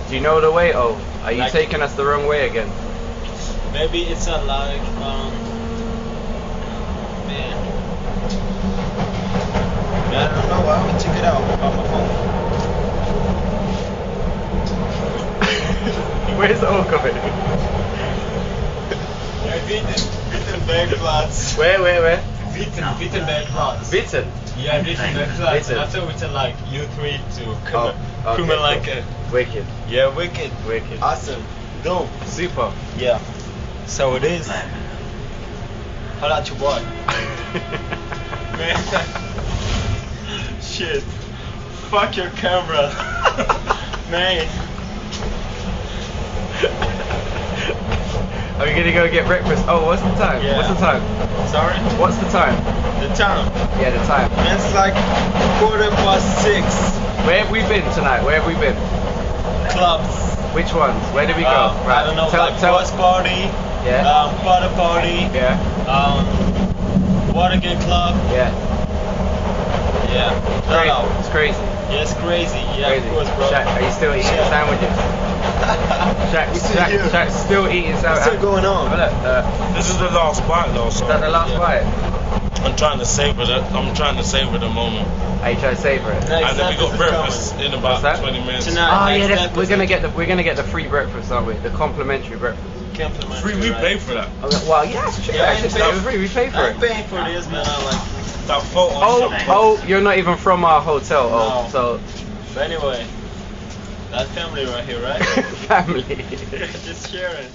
Do you know the way? Oh, are you Like- taking us the wrong way again? Maybe it's a like man. I don't know. I'm gonna check it out on my phone. Where's all going? Yeah, Wittenbergplatz. Where? Wittenbergplatz. Witten. Yeah, Wittenbergplatz. Witten. And after we tell like U3 to Oh, okay, Kummelake. Wicked. Yeah, wicked. Wicked. Awesome. Dope. Super. Yeah. So it is. How about your boy? Man. Shit. Fuck your camera. Man. Are we gonna go get breakfast? Oh, what's the time? Yeah. What's the time? Sorry? What's the time? The time. Yeah, the time. It's like 6:15. Where have we been tonight? Where have we been? Clubs. Which ones? Where did we go? I don't know, like Boss Party. Yeah. Butter Party. Yeah. Watergate Club. Yeah. Yeah. Crazy. No. It's crazy. Yeah, it's crazy. Yeah, Crazy. of course, bro. Shaq, are you still eating Shaq. sandwiches? Shaq's still eating What's sandwiches. still going on? Oh, look, This is the last bite though, so is that the last Yeah. bite? I'm trying to savor that. I'm trying to savor the moment. Are you trying to savor it? Next And then we got episode breakfast in What's about that? 20 minutes. Tonight. Oh yeah, next we're gonna episode. get the free breakfast, aren't we? The complimentary breakfast. Complimentary, Free, we right? pay for that. Okay, well, yeah, it's true. Yeah, Actually, I'm that paying- was free. We paid for I'm it. paying for this, man. I like. That photo. Oh, you're not even from our hotel. Oh, No. so But anyway, that family right here, right? family. Just sharing.